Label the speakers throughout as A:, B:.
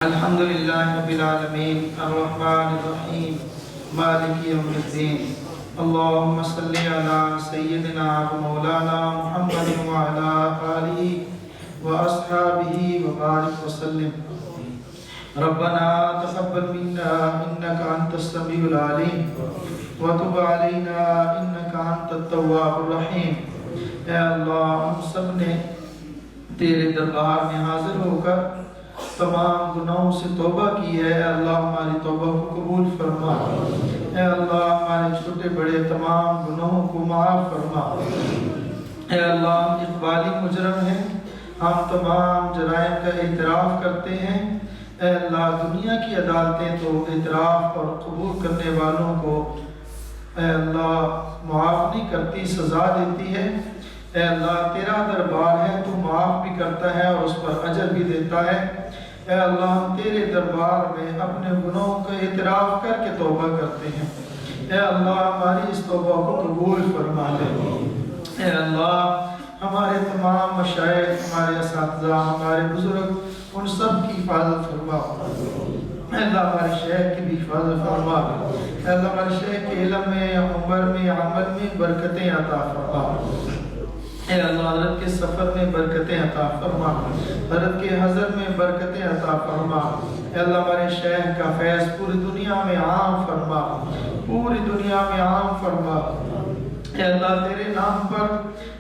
A: الحمد لله رب العالمين الرحمن الرحيم مالك يوم الدين اللهم صل على سيدنا ومولانا محمد وعلى آله وأصحابه وبارك وسلم ربنا تقبل منا إنك أنت السميع العليم وتب علينا إنك أنت التواب الرحيم اے اللہ ہم سب نے تیرے دربار میں حاضر ہو کر تمام گناہوں سے توبہ کی ہے۔ اے اللہ ہماری توبہ کو قبول فرما۔ اے اللہ ہمارے چھوٹے بڑے تمام گناہوں کو معاف فرما۔ اے اللہ ہم اقبالی مجرم ہیں، ہم تمام جرائم کا اعتراف کرتے ہیں۔ اے اللہ دنیا کی عدالتیں تو اعتراف اور قبول کرنے والوں کو اے اللہ معاف نہیں کرتی، سزا دیتی ہے۔ اے اللہ تیرا دربار ہے، تو معاف بھی کرتا ہے اور اس پر اجر بھی دیتا ہے۔ اے اللہ ہم تیرے دربار میں اپنے گناہوں کا اعتراف کر کے توبہ کرتے ہیں۔ اے اللہ ہماری اس توبہ کو قبول فرما لے۔ اے اللہ ہمارے تمام مشائخ، ہمارے اساتذہ، ہمارے بزرگ، ان سب کی حفاظت فرما۔ اے اللہ ہمارے شیخ کی بھی حفاظت فرما۔ اے اللہ ہمارے شیخ کے علم میں، عمر میں، عمل میں برکتیں عطا فرما۔ اے اللہ حضرت کے سفر میں برکتیں عطا فرما، حضرت کے حضر میں برکتیں عطا فرما۔ اے اللہ ہمارے شیخ کا فیض پوری دنیا میں عام فرما، پوری دنیا میں عام فرما۔ اے اللہ تیرے نام پر،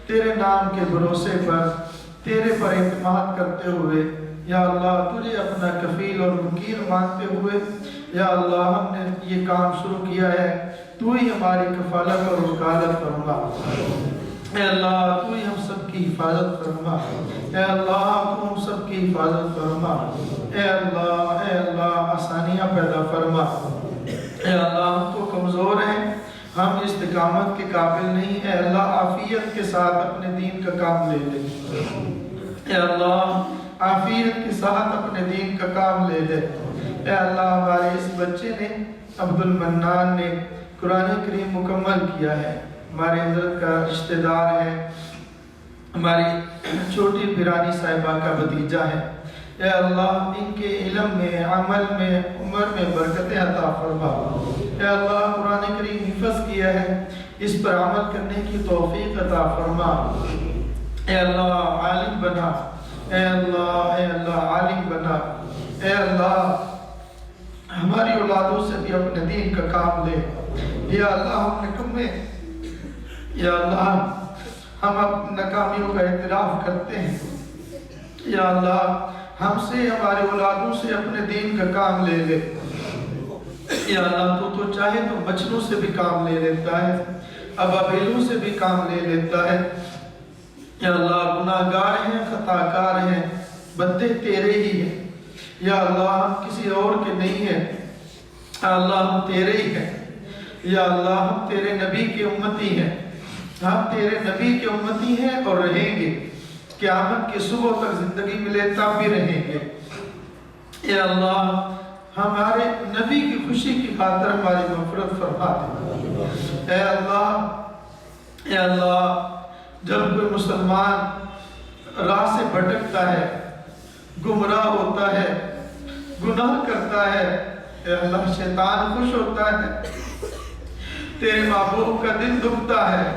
A: تیرے نام کے بھروسے پر، تیرے پر اعتماد کرتے ہوئے یا اللہ تجھے اپنا کفیل اور وکیل مانتے ہوئے یا اللہ ہم نے یہ کام شروع کیا ہے، تو ہی ہماری کفالت اور وکالت فرما۔ اے اللہ تو ہی ہم سب کی حفاظت فرما۔ اے اللہ تو ہم سب کی حفاظت فرما۔ اے اللہ آسانیاں پیدا فرما۔ اے اللہ ہم تو کمزور ہیں، ہم استقامت کے قابل نہیں۔ اے اللہ عافیت کے ساتھ اپنے دین کا کام لے لے۔ اے اللہ عافیت کے ساتھ اپنے دین کا کام لے لے۔ اے اللہ ہمارے اس بچے نے، عبد المنان نے قرآن کریم مکمل کیا ہے، ہمارے حضرت کا رشتہ دار ہے، ہماری چھوٹی پیرانی صاحبہ کا بھتیجا ہے۔ اے اللہ ان کے علم میں، عمل میں، عمر میں برکتیں عطا فرما۔ اے اللہ قرآن کریم حفظ کیا ہے، اس پر عمل کرنے کی توفیق عطا فرما۔ اے اللہ عالم بنا، اے اللہ عالم بنا۔ اے اللہ ہماری اولادوں سے بھی اپنے دین کا کام لے۔ یا اللہ ہم نکمے، یا اللہ ہم اپنی ناکامیوں کا اعتراف کرتے ہیں۔ یا اللہ ہم سے، ہمارے اولادوں سے اپنے دین کا کام لے لے۔ یا اللہ تو چاہے تو بچنوں سے بھی کام لے لیتا ہے، ابابیلوں سے بھی کام لے لیتا ہے۔ یا اللہ گناہگار ہیں، خطاکار ہیں، بندے تیرے ہی ہیں۔ یا اللہ ہم کسی اور کے نہیں ہیں، اللہ ہم تیرے ہی ہیں۔ یا اللہ ہم تیرے نبی کے امتی ہیں، ہم تیرے نبی کے امتی ہیں اور رہیں گے، قیامت کی صبح تک زندگی ملے تب بھی رہیں گے۔ اے اللہ ہمارے نبی کی خوشی کی خاطر ہماری مغفرت فرما دے۔ اے اللہ جب کوئی مسلمان راہ سے بھٹکتا ہے، گمراہ ہوتا ہے، گناہ کرتا ہے، اے اللہ شیطان خوش ہوتا ہے، تیرے محبوب کا دل دکھتا ہے۔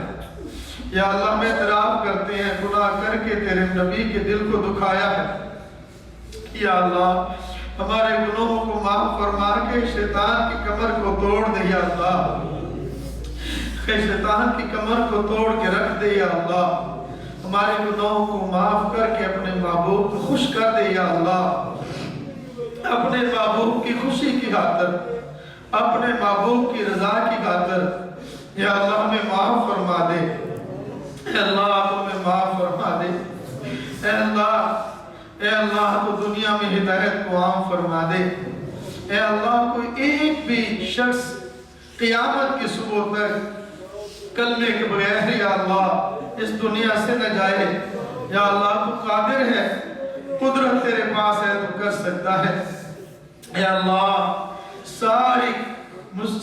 A: یا اللہ میں اعتراف کرتے ہیں گناہ کر کے تیرے نبی کے دل کو دکھایا ہے۔ یا اللہ ہمارے گناہوں کو معاف فرما کے شیطان کی کمر کو توڑ دے۔ یا اللہ شیطان کی کمر کو توڑ کے رکھ دے۔ یا اللہ ہمارے گناہوں کو معاف کر کے اپنے محبوب کو خوش کر دے۔ یا اللہ اپنے محبوب کی خوشی کی خاطر، اپنے محبوب کی رضا کی خاطر یا اللہ ہمیں معاف فرما دے۔ اے اللہ ہمیں معاف فرما دے۔ اے اللہ تو دنیا میں ہدایت کو عام فرما دے۔ اے اللہ کوئی ایک بھی شخص قیامت کی صبح تک کلمے کے بغیر یا اللہ اس دنیا سے نہ جائے۔ یا اللہ تو قادر ہے، قدرت تیرے پاس ہے، تو کر سکتا ہے۔ اے اللہ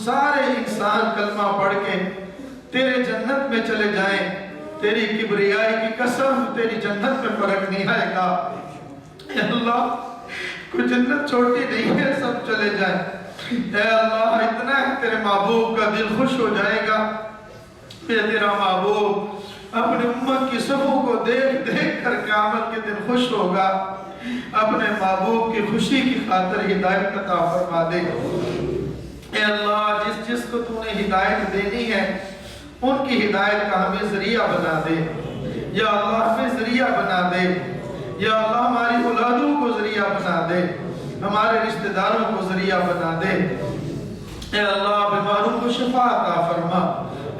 A: سارے انسان کلمہ پڑھ کے تیرے جنت میں چلے جائیں، تیری کبریائی کی قسم تیری جنت میں فرق نہیں آئے گا۔ اے اللہ کوئی جنت چھوٹی نہیں ہے، سب چلے جائیں۔ اے اللہ اتنا ہے تیرے محبوب کا دل خوش ہو جائے گا کہ تیرا محبوب اپنی امت کی صفوں کو دیکھ دیکھ کر قیامت کے دن خوش ہوگا۔ اپنے محبوب کی خوشی کی خاطر ہدایت عطا فرما دے۔ اے اللہ جس جس کو تو نے ہدایت دینی ہے ان کی ہدایت کا ہمیں ذریعہ بنا دے یا اللہ، ہمیں ذریعہ بنا دے یا اللہ، ہماری اولادوں کو ذریعہ بنا دے، ہمارے رشتہ داروں کو ذریعہ بنا دے۔ اے اللہ بیماروں کو شفا عطا فرما،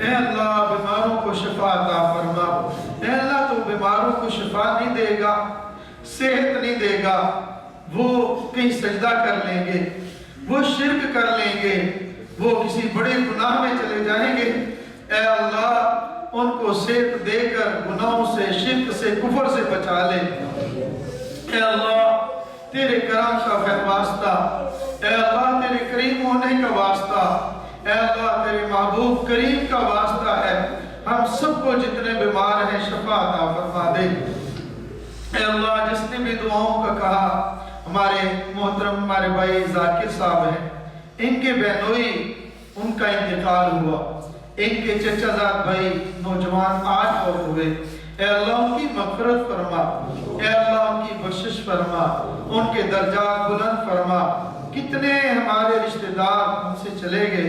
A: اے اللہ بیماروں کو شفا عطا فرما۔ اے اللہ تو بیماروں کو شفا نہیں دے گا، صحت نہیں دے گا، وہ کہیں سجدہ کر لیں گے، وہ شرک کر لیں گے، وہ کسی بڑے گناہ میں چلے جائیں گے۔ اے اللہ ان کو صحت دے کر گناہوں سے، شرک سے، کفر سے بچا لے۔ اے اللہ تیرے کرم کا واسطہ، اے اللہ تیرے کریم ہونے کا واسطہ، اے اللہ تیرے محبوب کریم کا واسطہ ہے، ہم سب کو جتنے بیمار ہیں شفا عطا فرما دے۔ اے اللہ جس نے بھی دعاؤں کا کہا، ہمارے محترم ہمارے بھائی ذاکر صاحب ہیں، ان کے بہنوئی ان کا انتقال ہوا، ان کے چچا زاد بھائی نوجوان آج اور ہوئے۔ اے اللہ ان کی مغفرت فرما، اے اللہ ان کی بخشش فرما، ان کے درجات بلند فرما۔ کتنے ہمارے رشتہ دار ہم سے چلے گئے،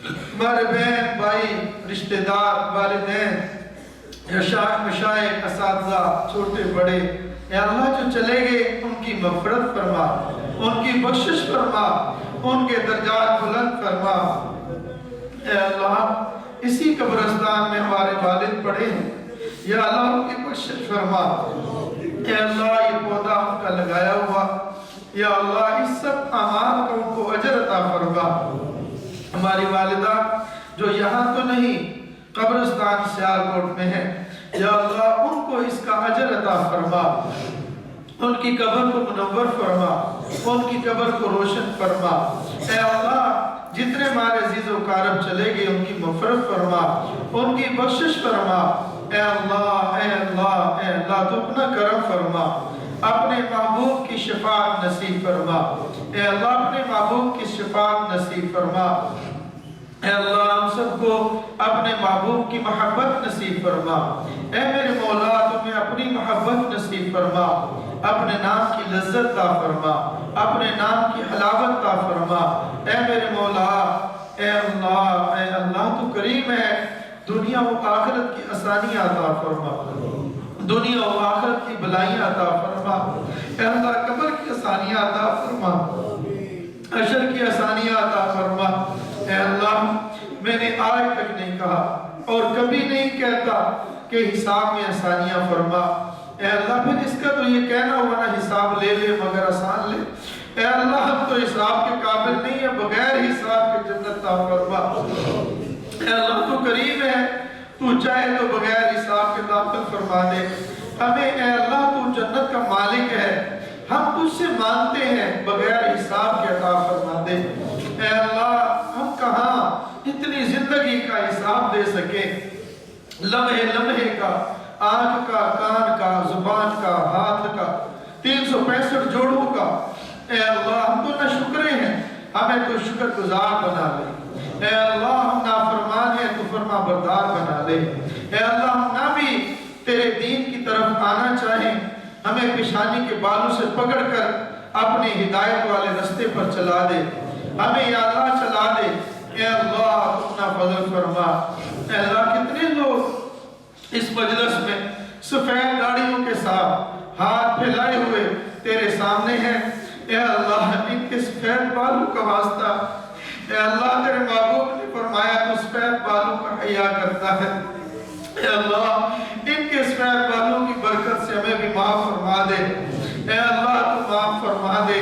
A: ہمارے بہن بھائی رشتہ دار والدین مشائخ اساتذہ چھوٹے بڑے، اے اللہ جو چلے گئے ان کی مغفرت فرما، ان کی بخشش فرما، ان کے درجات بلند فرما۔ اے اللہ اسی قبرستان میں ہمارے والد پڑے ہیں، یا اللہ ان کی بخشش فرما۔ اے اللہ یہ پودا ان کا لگایا ہوا، یا اللہ اس سب اعمال کو ان کو اجر عطا فرما۔ ہماری والدہ جو یہاں تو نہیں قبرستان سیالکوٹ میں ہے، یا اللہ ان کو اس کا اجر عطا فرما، ان کی قبر کو منور فرما، ان کی قبر کو روشن فرما۔ اے اللہ جتنے ہمارے عزیز و اقارب چلے گئے ان کی مغفرت فرما، ان کی بخشش فرما۔ اے اللہ اے اللہ اے اللہ تو اپنا کرم فرما، اپنے محبوب کی شفاعت نصیب فرما۔ اے اللہ اپنے محبوب کی شفاعت نصیب فرما۔ اے اللہ ہم سب کو اپنے محبوب کی محبت نصیب فرما۔ اے میرے مولا تمہیں اپنی محبت نصیب فرما، اپنے نام کی لذت عطا فرما، اپنے نام کی حلاوت عطا فرما۔ اے میرے مولا اے اللہ تو کریم ہے، دنیا و آخرت کی آسانیاں عطا فرما، دنیا و آخرت کی بلائیاں عطا فرما۔ اے اللہ قبر کی آسانیاں عطا فرما، حشر کی آسانیاں عطا فرما۔ اے اللہ میں نے آج تک نہیں کہا اور کبھی نہیں کہتا کہ حساب میں آسانیاں فرما۔ اے اللہ پھر اس کا تو یہ کہنا ہوا نا حساب لے لے مگر آسان لے۔ اے اللہ ہم تو حساب کے قابل نہیں ہے، بغیر حساب کے جنت عطا فرما۔ اے اللہ تو کریم ہے، تو چاہے تو بغیر حساب کے داخل فرما دے ہمیں۔ اے اللہ تو جنت کا مالک ہے، ہم تجھ سے مانتے ہیں، بغیر حساب کے عطا فرما دے۔ اے اللہ ہم کہاں اتنی زندگی کا حساب دے سکیں، لمحے لمحے کا، آنکھ کا، کان کا، زبان کا، ہاتھ کا، 365 جوڑوں کا۔ اے اللہ ہم تو نہ شکرے ہیں، ہمیں تو شکر گزار بنا لے۔ اے اللہ ہم نافرمان ہیں، تو فرما بردار بنا لے۔ اے اللہ ہم نہ بھی تیرے دین کی طرف آنا چاہیں، ہمیں پیشانی کے بالوں سے پکڑ کر اپنی ہدایت والے رستے پر چلا دے، ہمیں یا اللہ چلا دے۔ اے اللہ اپنا فضل فرما۔ اے اللہ کتنے لوگ اس مجلس میں سفید داڑھیوں کے ساتھ ہاتھ پھیلائے ہوئے تیرے سامنے ہیں۔ اے اللہ ان کے سفید بالوں کا واسطہ، اے اللہ تیرے محبوب نے فرمایا تو سفید بالوں کا حیا کرتا ہے۔ اے اللہ ان کے سفید بالوں کی برکت سے ہمیں بھی معاف فرما دے۔ اے اللہ تو معاف فرما دے۔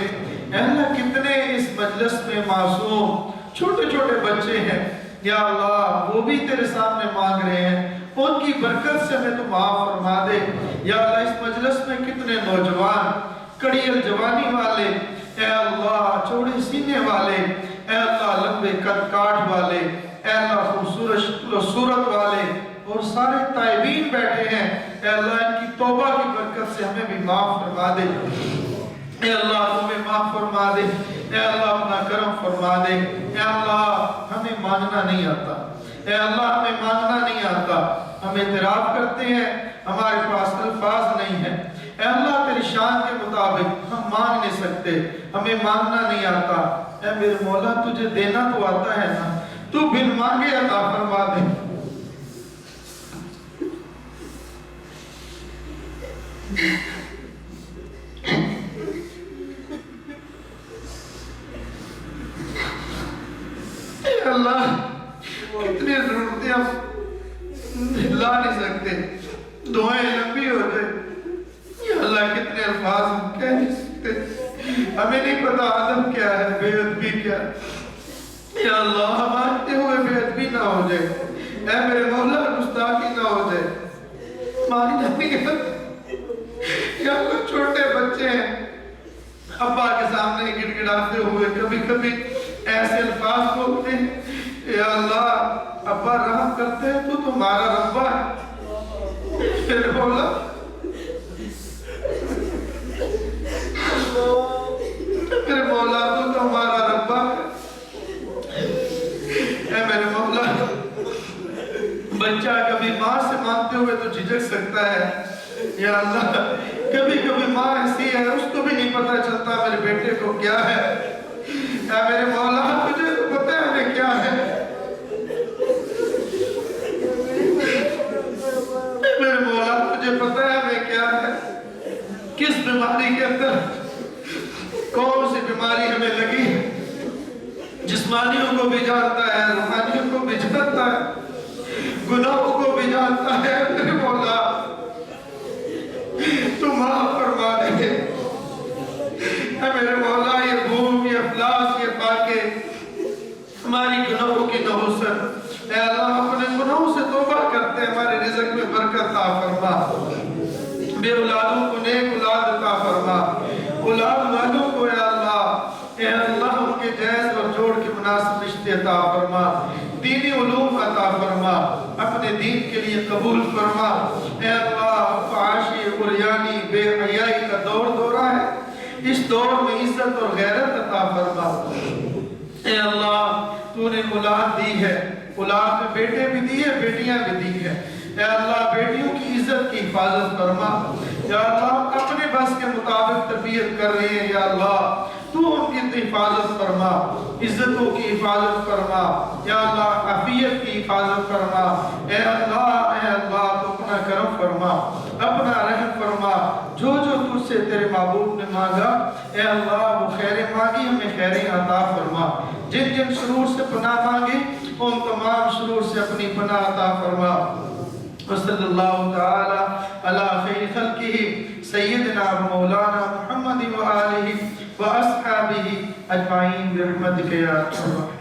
A: اے اللہ کتنے اس مجلس میں معصوم چھوٹے چھوٹے بچے ہیں، یا اللہ وہ بھی تیرے سامنے مانگ رہے ہیں، ان کی برکت سے ہمیں تو معاف فرما دے۔ یا اللہ اس مجلس میں کتنے نوجوان کڑیل جوانی والے، اے اللہ چوڑے سینے والے، اے اللہ لمبے قد کاٹ والے، اے اللہ خوبصورت شکل و صورت والے اور سارے تائبین بیٹھے ہیں۔ اے اللہ ان کی توبہ کی برکت سے ہمیں بھی معاف فرما دے۔ اے اللہ تمہیں معاف فرما دے، اے اللہ اپنا کرم فرما دے، اے اللہ ہمیں مانگنا نہیں آتا، اے اللہ ہمیں مانگنا نہیں آتا، ہم اعتراف کرتے ہیں ہمارے پاس الفاظ نہیں ہیں، اے اللہ تیری شان کے مطابق ہم مانگ نہیں سکتے، ہمیں مانگنا نہیں آتا، اے میرے مولا تجھے دینا تو آتا ہے نا، تو بن مانگے عطا فرما دے۔ اے اللہ کتنی ضرورتیں ہم لا نہیں سکتے، دعائیں لمبی ہو جائے، یا اللہ کتنے الفاظ ہم کہہ نہیں سکتے، ہمیں نہیں پتا ادب کیا ہے، بے ادبی کیا ہے، یا اللہ مانگتے ہوئے بے ادبی نہ ہو جائے، اے میرے مولا گستاخی نہ ہو جائے، مانگنا نہیں آتا، یا اللہ چھوٹے بچے ہیں ابا کے سامنے گڑ گڑاتے ہوئے کبھی کبھی ایسے الفاظ بولتے ہیں، یا اللہ ابا رحم کرتے ہیں تو تمہارا ربا ہے، پھر بولا میرے مولا تو تمہارا ربا ہے، اے میرے مولا بچہ کبھی ماں سے مانگتے ہوئے تو جھجک سکتا ہے، یا اللہ کبھی کبھی ماں ایسی ہے اس کو بھی نہیں پتا چلتا میرے بیٹے کو کیا ہے، اے میرے مولا مجھے تو پتا ہے ہمیں کیا ہے، اے میرے مولا مجھے پتا ہے ہمیں کیا ہے، کس بیماری کے اندر کون سی بیماری ہمیں لگی ہے، جسمانیوں کو بھی جانتا ہے، روحانیوں کو بھی جانتا ہے، گناہوں کو بھی جانتا ہے، میرے مولا تو معاف فرما دے، اے میرے مولا یہ بھوک یہ افلاس یہ پاکے ہماری گناہوں کی نحوست، اے اللہ اپنے گناہوں سے توبہ کرتے ہیں، ہمارے رزق میں برکت عطا فرما، بے اولادوں کو نیک اولاد عطا فرما، اولاد والوں کو اے اللہ ان کے جائز اور جوڑ کے مناسب رشتے عطا فرما، دینی علوم عطا فرما، اپنے دین کے لیے قبول فرما، اے اللہ فحاشی عریانی بے حیائی کا دور دورہ ہے، اس دور میں عزت اور غیرت عطا فرما، اے اللہ تو نے اولاد دی ہے، اولاد میں بیٹے بھی دی ہے بیٹیاں بھی دی ہے، اے اللہ بیٹیوں کی عزت کی حفاظت فرما، یا اللہ اپنے بس کے مطابق تربیت کر رہے ہیں، یا اللہ تو ان کی حفاظت فرما، عزتوں کی حفاظت فرما، یا اللہ عافیت کی حفاظت فرما، اے اللہ تو اپنا کرم فرما، اپنا رحم فرما، جو جو تجھ سے تیرے محبوب نے مانگا اے اللہ وہ خیریں مانگی ہمیں خیریں عطا فرما، جن جن شرور سے پناہ مانگی ان تمام شرور سے اپنی پناہ عطا فرما، وصلی اللہ تعالی علی خیر خلقہ سیدنا مولانا محمد وآلہ وأصحابه أجمعين برحمتك يا أرحم الراحمين.